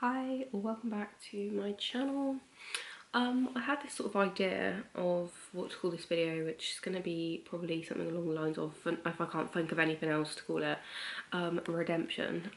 Hi, welcome back to my channel. I had this sort of idea of what to call this video, which is going to be probably something along the lines of, if I can't think of anything else to call it, redemption.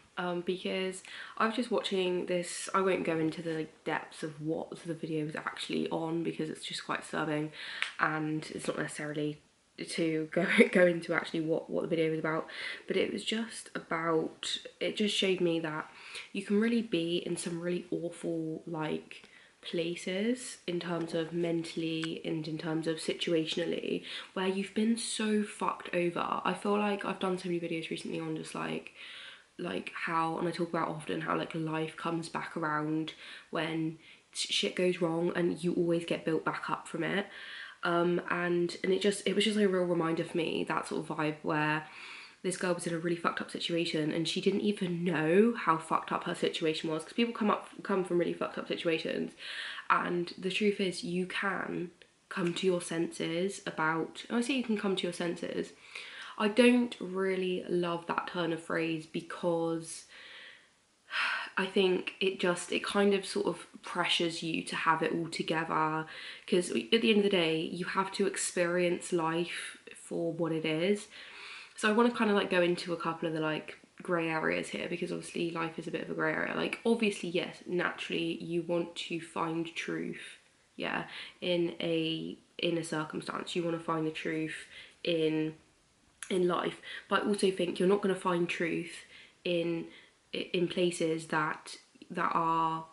Because I was just watching this. I won't go into the depths of what the video is actually on because it's just quite disturbing, and it's not necessarily to go into actually what the video was about, but it was just about, it just showed me that you can really be in some really awful like places in terms of mentally and in terms of situationally, where you've been so fucked over. I feel like I've done so many videos recently on just like how, and I talk about often how like life comes back around when shit goes wrong and you always get built back up from it. And it was just like a real reminder for me, that sort of vibe where this girl was in a really fucked up situation and she didn't even know how fucked up her situation was, because people come from really fucked up situations, and the truth is you can come to your senses about, I say you can come to your senses. I don't really love that turn of phrase because I think it kind of sort of pressures you to have it all together, because at the end of the day you have to experience life for what it is. So I want to kind of like go into a couple of the like grey areas here, because obviously life is a bit of a grey area. Like obviously, yes, naturally you want to find truth, yeah, in a circumstance. You want to find the truth in life, but I also think you're not going to find truth in places that are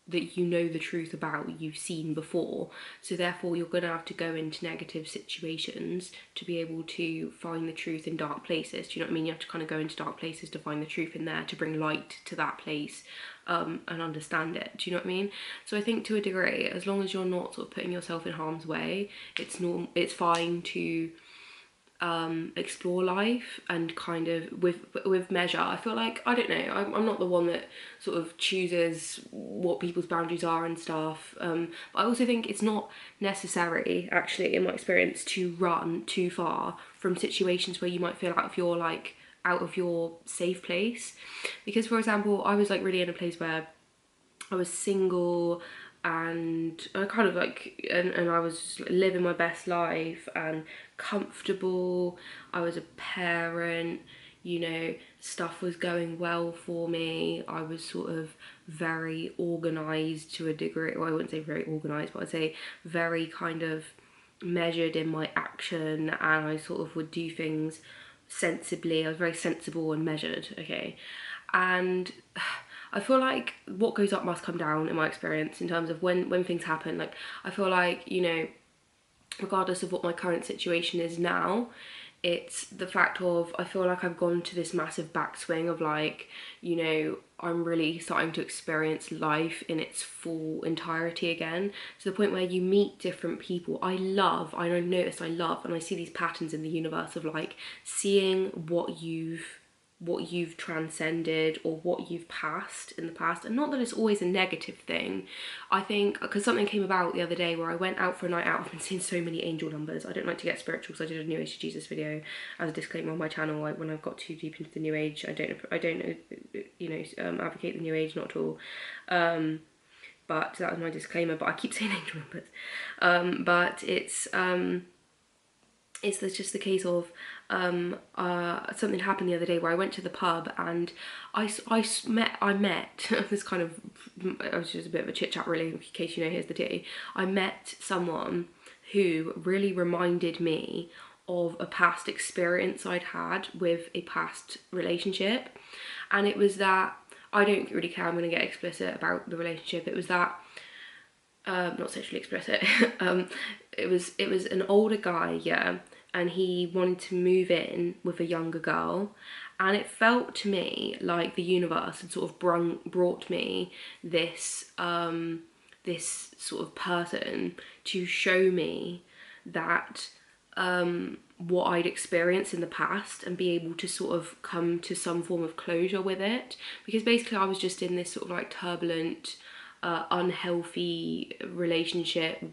that you know the truth about, you've seen before. So therefore you're going to have to go into negative situations to be able to find the truth in dark places. Do you know what I mean? You have to kind of go into dark places to find the truth in there, to bring light to that place, and understand it. Do you know what I mean? So I think to a degree, as long as you're not sort of putting yourself in harm's way, it's fine to explore life, and kind of with measure. I feel like, I don't know, I'm not the one that sort of chooses what people's boundaries are and stuff, but I also think it's not necessary, actually, in my experience, to run too far from situations where you might feel out of your safe place. Because for example, I was like really in a place where I was single, and I kind of like, and I was living my best life and comfortable. I was a parent, you know, stuff was going well for me. I was sort of very organised to a degree. Well, I wouldn't say very organised, but I'd say very kind of measured in my action, and I sort of would do things sensibly. I was very sensible and measured, okay? And I feel like what goes up must come down, in my experience, in terms of when things happen. Like, I feel like, you know, regardless of what my current situation is now, it's the fact of, I feel like I've gone to this massive backswing of like, you know, I'm really starting to experience life in its full entirety again, to the point where you meet different people. I've noticed, I love, and I see these patterns in the universe of like seeing what you've transcended or what you've passed in the past. And not that it's always a negative thing. I think, because something came about the other day where I went out for a night out. I've been seeing so many angel numbers. I don't like to get spiritual, so I did a New Age to Jesus video as a disclaimer on my channel. Like, when I've got too deep into the New Age, I don't you know, advocate the New Age, not at all. But that was my disclaimer. But I keep saying angel numbers. But it's just the case of something happened the other day where I went to the pub, and I met this kind of, it was just a bit of a chit chat really, in case you know, here's the tea. I met someone who really reminded me of a past experience I'd had with a past relationship, and it was that, I don't really care, I'm going to get explicit about the relationship. It was that, not sexually explicit, it was an older guy, yeah, and he wanted to move in with a younger girl, and it felt to me like the universe had sort of brought me this this sort of person to show me that what I'd experienced in the past, and be able to sort of come to some form of closure with it. Because basically I was just in this sort of like turbulent, unhealthy relationship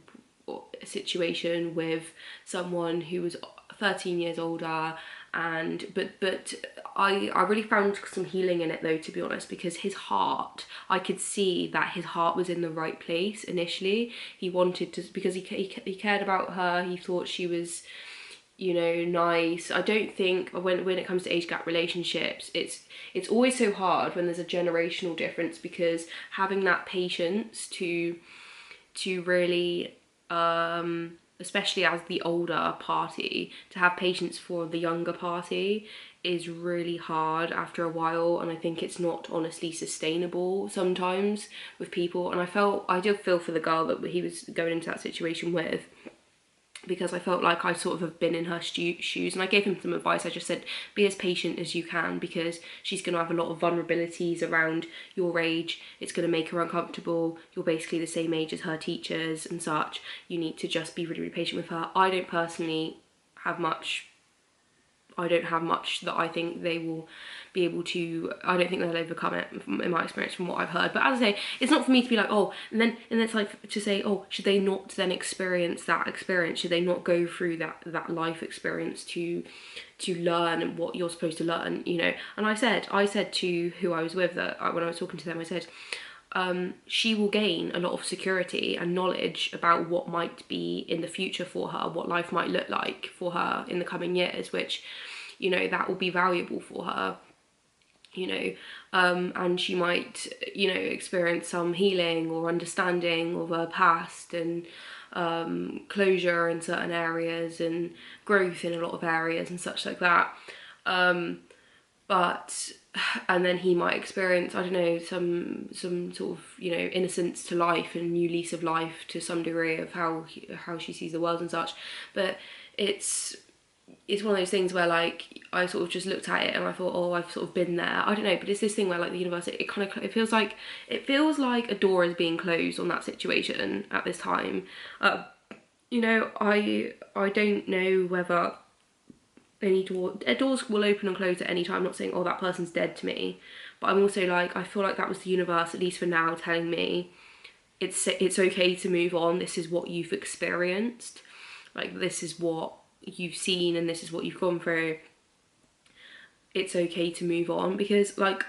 situation with someone who was 13 years older, and but I really found some healing in it though, to be honest, because his heart, I could see that his heart was in the right place initially. He wanted to, because he cared about her, he thought she was, you know, nice. I don't think when it comes to age gap relationships, it's always so hard when there's a generational difference, because having that patience to really especially as the older party, to have patience for the younger party is really hard after a while, and I think it's not honestly sustainable sometimes with people. And I did feel for the girl that he was going into that situation with, because I felt like I sort of have been in her shoes, and I gave him some advice. I just said, be as patient as you can, because she's going to have a lot of vulnerabilities around your age. It's going to make her uncomfortable. You're basically the same age as her teachers and such. You need to just be really, really patient with her. I don't personally have much that I think they will be able to, I don't think they'll overcome it in my experience from what I've heard. But as I say, it's not for me to be like, oh, and then it's like to say, oh, should they not then experience that experience? Should they not go through that life experience to learn what you're supposed to learn, you know? And I said to who I was with, that when I was talking to them, I said, she will gain a lot of security and knowledge about what might be in the future for her, what life might look like for her in the coming years, which, you know, that will be valuable for her, you know, and she might, you know, experience some healing or understanding of her past, and closure in certain areas, and growth in a lot of areas and such like that. But and then he might experience, I don't know, some sort of, you know, innocence to life and new lease of life to some degree of how she sees the world and such. But it's one of those things where, like, I sort of just looked at it and I thought, oh, I've sort of been there. I don't know, but it's this thing where, like, the universe, it feels like a door is being closed on that situation at this time. You know, I don't know whether doors will open and close at any time. I'm not saying, oh, that person's dead to me, but I'm also like, I feel like that was the universe, at least for now, telling me it's okay to move on. This is what you've experienced, like, this is what you've seen, and this is what you've gone through. It's okay to move on, because, like,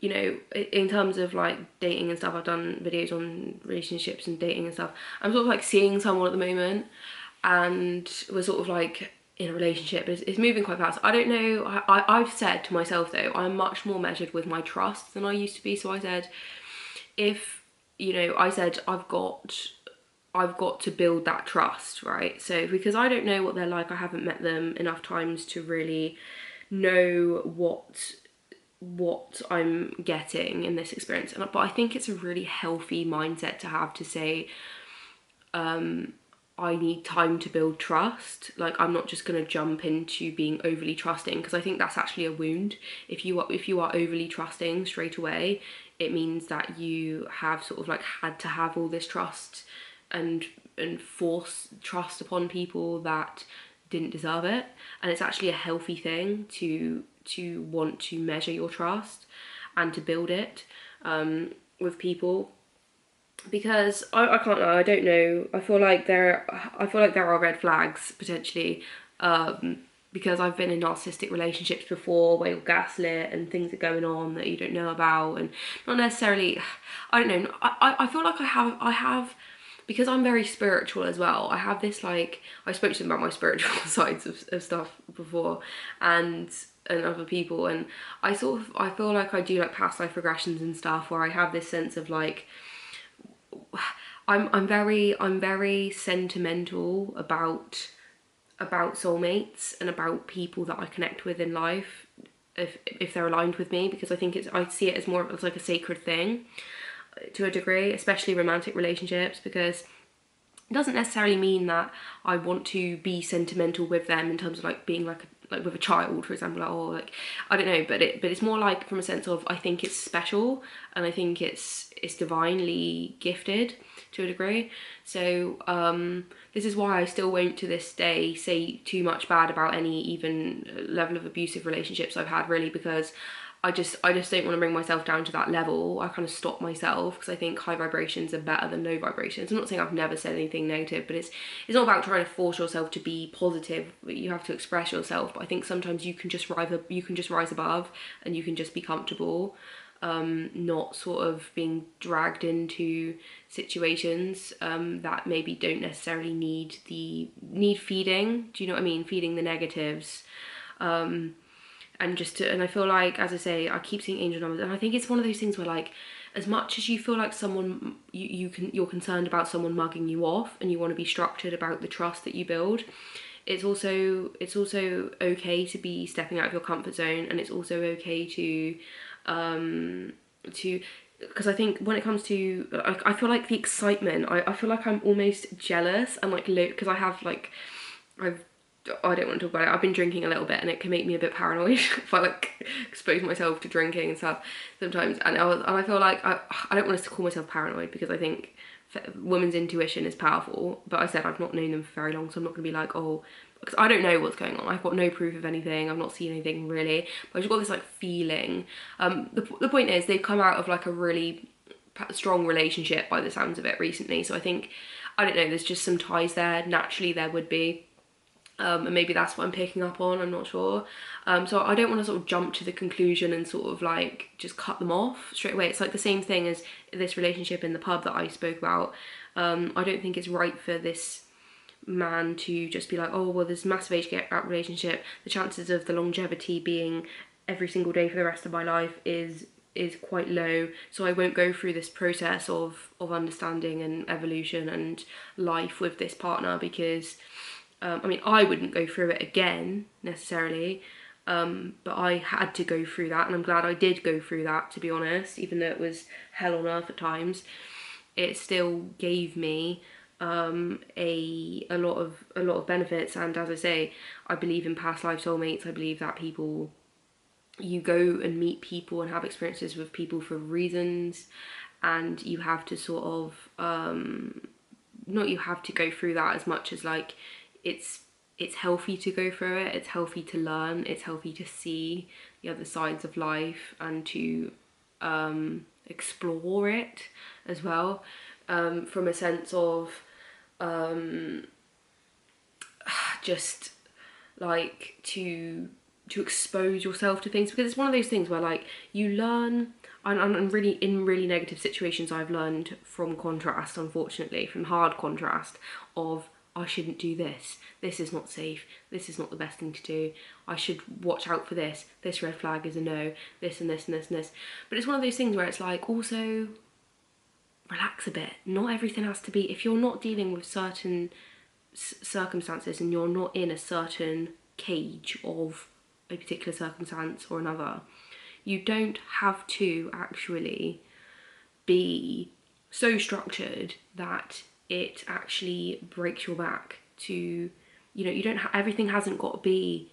you know, in terms of like dating and stuff, I've done videos on relationships and dating and stuff. I'm sort of like seeing someone at the moment, and we're sort of like in a relationship. It's moving quite fast. I don't know, I've said to myself though, I'm much more measured with my trust than I used to be. So I said, if, you know, I said I've got to build that trust, right? So because I don't know what they're like, I haven't met them enough times to really know what I'm getting in this experience. But I think it's a really healthy mindset to have, to say, I need time to build trust. Like, I'm not just going to jump into being overly trusting, because I think that's actually a wound. If you are overly trusting straight away, it means that you have sort of like had to have all this trust and force trust upon people that didn't deserve it. And it's actually a healthy thing to want to measure your trust and to build it with people. Because I can't know, I don't know, I feel like there are red flags potentially, because I've been in narcissistic relationships before where you're gaslit and things are going on that you don't know about, and not necessarily, I don't know, I feel like I have, because I'm very spiritual as well, I have this, like, I spoke to them about my spiritual sides of stuff before, and other people, and I feel like I do like past life regressions and stuff, where I have this sense of like, I'm very sentimental about soulmates and about people that I connect with in life, if they're aligned with me, because I see it as more as like a sacred thing to a degree, especially romantic relationships, because it doesn't necessarily mean that I want to be sentimental with them in terms of like being like with a child, for example, or like, I don't know, but it's more like from a sense of, I think it's special, and I think it's divinely gifted to a degree. So this is why I still won't to this day say too much bad about any even level of abusive relationships I've had, really, because I just don't want to bring myself down to that level. I kind of stop myself because I think high vibrations are better than low vibrations. I'm not saying I've never said anything negative, but it's not about trying to force yourself to be positive. You have to express yourself. But I think sometimes you can just rise above, and you can just be comfortable, not sort of being dragged into situations that maybe don't necessarily need feeding. Do you know what I mean? Feeding the negatives. And I feel like, as I say, I keep seeing angel numbers, and I think it's one of those things where, like, as much as you feel like someone, you're concerned about someone mugging you off, and you want to be structured about the trust that you build, it's also okay to be stepping out of your comfort zone, and it's also okay to because I think when it comes to, I feel like the excitement, I feel like I'm almost jealous, and like, because I have like, I don't want to talk about it. I've been drinking a little bit, and it can make me a bit paranoid if I like expose myself to drinking and stuff sometimes. And I feel like I don't want to call myself paranoid, because I think women's intuition is powerful. But I said I've not known them for very long, so I'm not going to be like, oh, because I don't know what's going on. I've got no proof of anything. I've not seen anything really, but I've just got this like feeling. The point is, they've come out of like a really strong relationship by the sounds of it recently. So I think, I don't know, there's just some ties there. Naturally there would be. And maybe that's what I'm picking up on, I'm not sure. So I don't want to sort of jump to the conclusion and sort of like just cut them off straight away. It's like the same thing as this relationship in the pub that I spoke about. I don't think it's right for this man to just be like, oh, well, there's massive age gap relationship. The chances of the longevity being every single day for the rest of my life is quite low, so I won't go through this process of understanding and evolution and life with this partner, because I mean, I wouldn't go through it again necessarily, but I had to go through that, and I'm glad I did go through that, to be honest. Even though it was hell on earth at times, it still gave me a lot of benefits. And as I say, I believe in past life soulmates. I believe that you go and meet people and have experiences with people for reasons, and you have to sort of not you have to go through that as much as like it's healthy to go through it. It's healthy to learn. It's healthy to see the other sides of life and to explore it as well, from a sense of just like to expose yourself to things, because it's one of those things where like you learn. And really, in really negative situations, I've learned from contrast, unfortunately, from hard contrast of, I shouldn't do this. This is not safe. This is not the best thing to do. I should watch out for this. This red flag is a no. This and this and this and this. But it's one of those things where it's like, also relax a bit. Not everything has to be, if you're not dealing with certain circumstances and you're not in a certain cage of a particular circumstance or another, you don't have to actually be so structured that it actually breaks your back. To, you know, you don't everything hasn't got to be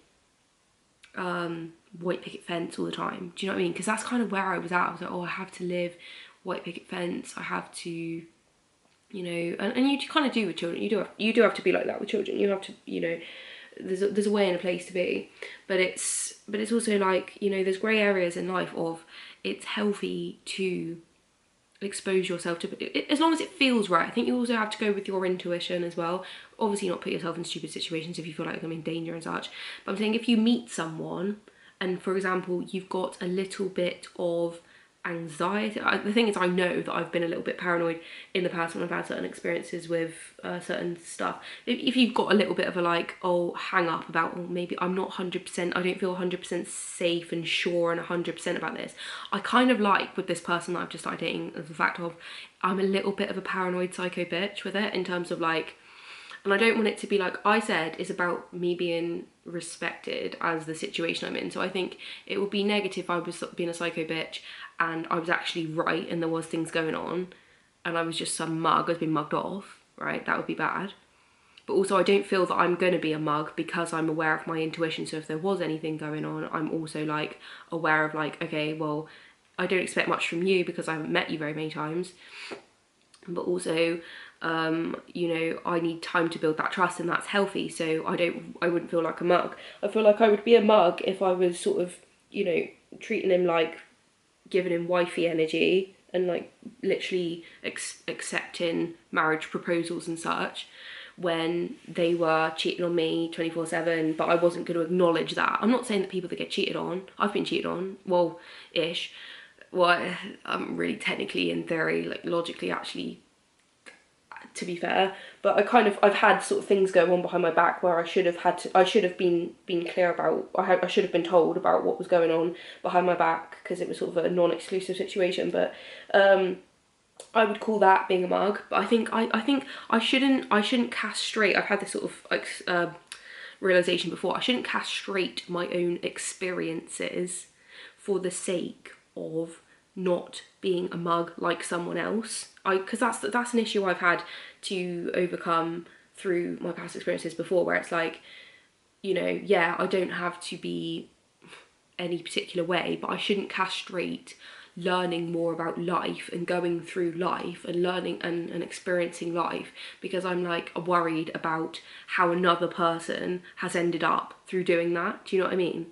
white picket fence all the time. Do you know what I mean? Because that's kind of where I was at. I was like, oh, I have to live white picket fence. I have to, you know, and you kind of do with children. You do have to be like that with children. You have to, you know, there's a way and a place to be, but it's also like, you know, there's grey areas in life of, it's healthy to expose yourself to it, as long as it feels right. I think you also have to go with your intuition as well. Obviously not put yourself in stupid situations if you feel like you're in danger and such, but I'm saying if you meet someone and, for example, you've got a little bit of anxiety. The thing is, I know that I've been a little bit paranoid in the past when I've had certain experiences with certain stuff. If you've got a little bit of a like, oh, hang up about, oh, maybe I'm not 100%, I don't feel 100% safe and sure and 100% about this. I kind of like with this person that I've just started dating, as the fact of, I'm a little bit of a paranoid psycho bitch with it, in terms of like, and I don't want it to be like I said, it's about me being respected as the situation I'm in. So I think it would be negative if I was being a psycho bitch and I was actually right and there was things going on and I was just some mug, I was being mugged off, right? That would be bad. But also I don't feel that I'm going to be a mug because I'm aware of my intuition. So if there was anything going on, I'm also like aware of like, okay, well, I don't expect much from you because I haven't met you very many times. But also, you know, I need time to build that trust, and that's healthy. So I wouldn't feel like a mug. I feel like I would be a mug if I was sort of you know, treating him like, giving him wifey energy and like literally accepting marriage proposals and such when they were cheating on me 24/7, but I wasn't going to acknowledge that. I'm not saying that people that get cheated on, I've been cheated on, well, ish. Well, I'm really technically, in theory, like logically, actually, to be fair, but I've had sort of things go on behind my back where I should have been clear about, I should have been told about what was going on behind my back, because it was sort of a non-exclusive situation. But I would call that being a mug. But I think I shouldn't castrate. I've had this sort of like realization before. I shouldn't castrate my own experiences for the sake of not being a mug like someone else. Because that's an issue I've had to overcome through my past experiences before, where it's like, you know, yeah, I don't have to be any particular way, but I shouldn't castrate learning more about life and going through life and learning and experiencing life because I'm like worried about how another person has ended up through doing that. Do you know what I mean?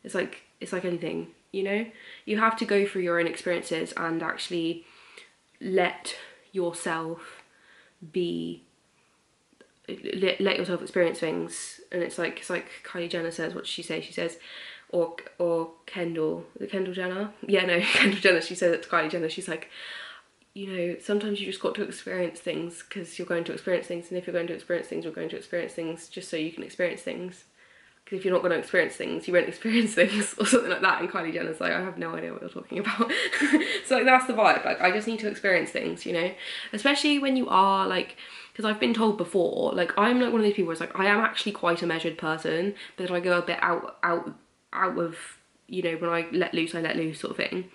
It's like anything, you know? You have to go through your own experiences and actually let yourself let yourself experience things. And it's like Kylie Jenner says, what does she say? She says, or Kendall Jenner? Yeah, no, Kendall Jenner, she said it to Kylie Jenner. She's like, you know, sometimes you just got to experience things because you're going to experience things, and if you're going to experience things, you're going to experience things just so you can experience things. Because if you're not going to experience things, you won't experience things, or something like that. And Kylie Jenner's like, I have no idea what you're talking about. So like, that's the vibe. Like, I just need to experience things, you know? Especially when you are like, because I've been told before, like, I'm like one of these people where it's like, I am actually quite a measured person, but I go a bit out of, you know, when I let loose sort of thing.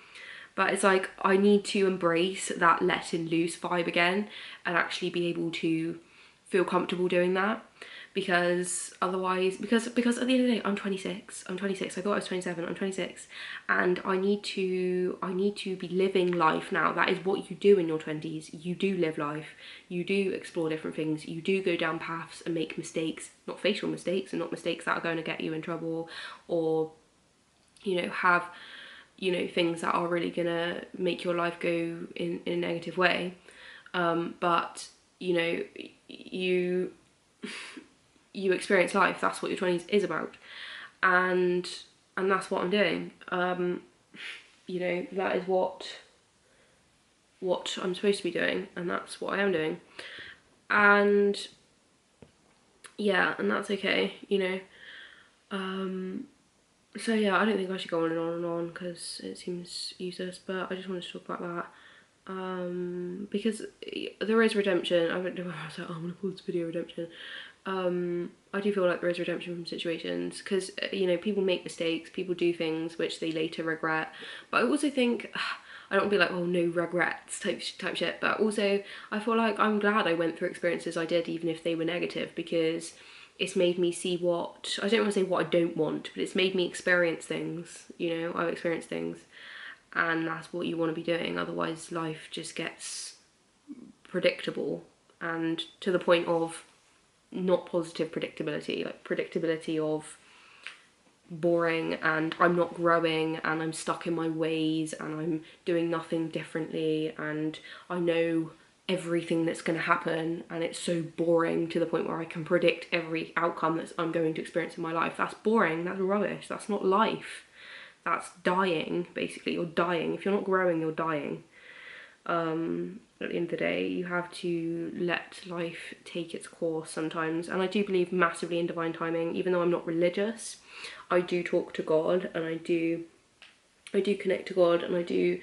But it's like, I need to embrace that letting loose vibe again and actually be able to feel comfortable doing that. Because otherwise, because at the end of the day, I'm 26. I thought I was 27. I'm 26, and I need to be living life now. That is what you do in your 20s. You do live life. You do explore different things. You do go down paths and make mistakes, not fatal mistakes, and not mistakes that are going to get you in trouble, or, you know, have, you know, things that are really gonna make your life go in a negative way. But, you know, you experience life. That's what your 20s is about, and that's what I'm doing. You know, that is what I'm supposed to be doing, and that's what I am doing, and yeah, and that's okay, you know. So yeah, I don't think I should go on and on because it seems useless, but I just wanted to talk about that. Because there is redemption. I don't know why I was like, oh, I'm gonna pause this video, redemption. I do feel like there is redemption from situations, because, you know, people make mistakes, people do things which they later regret, but I also think, I don't want to be like, oh, no regrets type shit, but also I feel like I'm glad I went through experiences I did, even if they were negative, because it's made me see what, I don't want to say what I don't want, but it's made me experience things, you know. I've experienced things, and that's what you want to be doing. Otherwise life just gets predictable, and to the point of not positive predictability, like predictability of boring, and I'm not growing, and I'm stuck in my ways, and I'm doing nothing differently, and I know everything that's going to happen, and it's so boring to the point where I can predict every outcome that I'm going to experience in my life. That's boring, that's rubbish, that's not life. That's dying, basically. You're dying. If you're not growing, you're dying. At the end of the day, you have to let life take its course sometimes. And I do believe massively in divine timing. Even though I'm not religious, I do talk to God, and I do connect to God, and I do,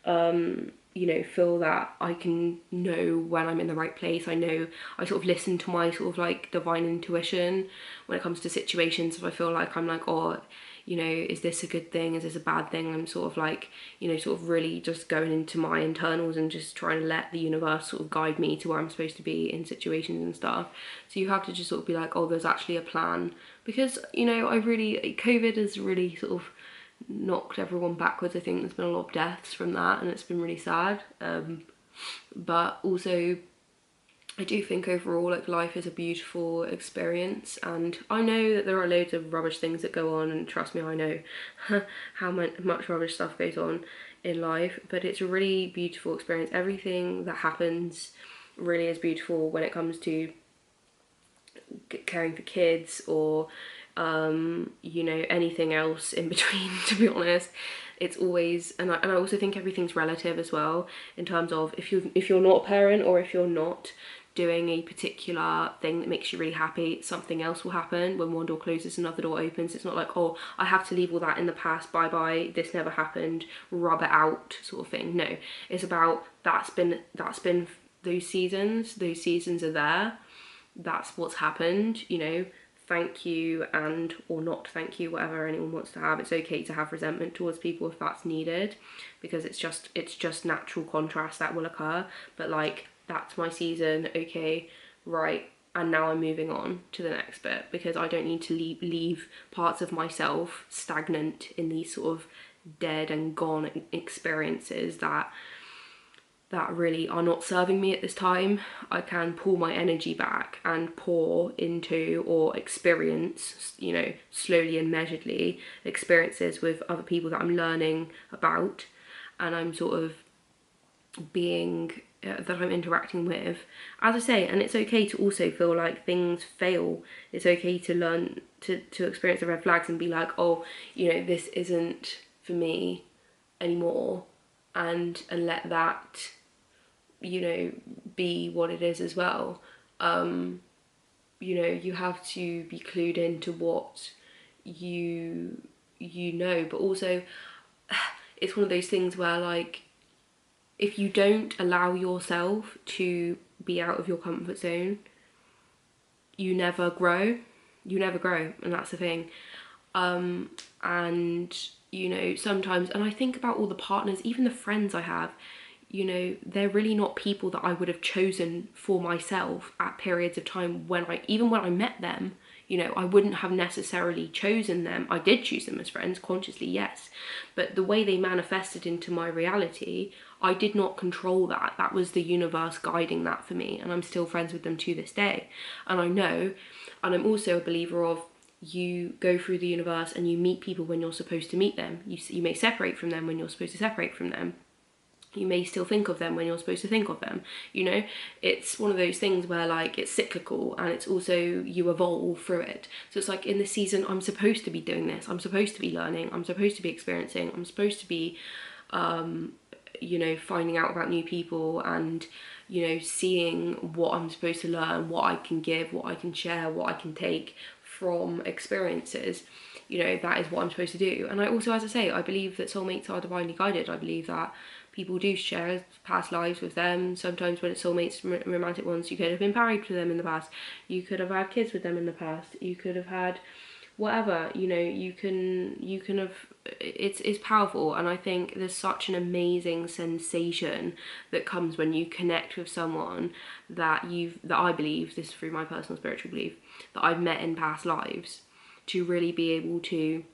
you know, feel that I can know when I'm in the right place. I sort of listen to my sort of like divine intuition when it comes to situations. If I feel like I'm like, oh, you know, is this a good thing? Is this a bad thing? I'm sort of like, you know, sort of really just going into my internals and just trying to let the universe sort of guide me to where I'm supposed to be in situations and stuff. So you have to just sort of be like, oh, there's actually a plan. Because, you know, COVID has really sort of knocked everyone backwards. I think there's been a lot of deaths from that, and it's been really sad. But also, I do think overall, like, life is a beautiful experience, and I know that there are loads of rubbish things that go on, and trust me, I know how much rubbish stuff goes on in life, but it's a really beautiful experience. Everything that happens really is beautiful when it comes to caring for kids, or you know, anything else in between, to be honest. It's always, and I also think everything's relative as well, in terms of if you're not a parent, or if you're not doing a particular thing that makes you really happy, something else will happen. When one door closes, another door opens. It's not like, oh, I have to leave all that in the past, bye bye, this never happened, rub it out, sort of thing. No, it's about that's been those seasons are there, that's what's happened, you know. Thank you, and or not thank you, whatever anyone wants to have. It's okay to have resentment towards people if that's needed, because it's just natural contrast that will occur. But like, that's my season, okay, right, and now I'm moving on to the next bit, because I don't need to leave parts of myself stagnant in these sort of dead and gone experiences that really are not serving me at this time. I can pull my energy back and pour into, or experience, you know, slowly and measuredly, experiences with other people that I'm learning about, and I'm sort of being that I'm interacting with, as I say. And it's okay to also feel like things fail. It's okay to learn to experience the red flags and be like, oh, you know, this isn't for me anymore, and let that, you know, be what it is as well. You know, you have to be clued into what you know, but also it's one of those things where, like, if you don't allow yourself to be out of your comfort zone, you never grow, and that's the thing. And you know, sometimes, and I think about all the partners, even the friends I have, you know, they're really not people that I would have chosen for myself at periods of time when even when I met them, you know, I wouldn't have necessarily chosen them. I did choose them as friends, consciously, yes, but the way they manifested into my reality, I did not control that. That was the universe guiding that for me, and I'm still friends with them to this day. And I know, and I'm also a believer of, you go through the universe and you meet people when you're supposed to meet them. You may separate from them when you're supposed to separate from them. You may still think of them when you're supposed to think of them, you know. It's one of those things where, like, it's cyclical, and it's also, you evolve through it. So it's like, in this season, I'm supposed to be doing this, I'm supposed to be learning, I'm supposed to be experiencing, I'm supposed to be you know, finding out about new people, and, you know, seeing what I'm supposed to learn, what I can give, what I can share, what I can take from experiences. You know, that is what I'm supposed to do. And I also, as I say, I believe that soulmates are divinely guided. I believe that people do share past lives with them. Sometimes when it's soulmates, romantic ones, you could have been married to them in the past, you could have had kids with them in the past, you could have had whatever, you know, you can have, it's powerful. And I think there's such an amazing sensation that comes when you connect with someone that I believe, this is through my personal spiritual belief, that I've met in past lives, to really be able to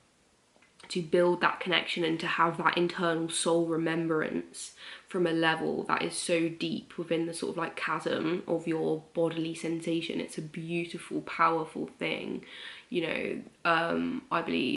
build that connection and to have that internal soul remembrance from a level that is so deep within the sort of like chasm of your bodily sensation. It's a beautiful, powerful thing, you know. I believe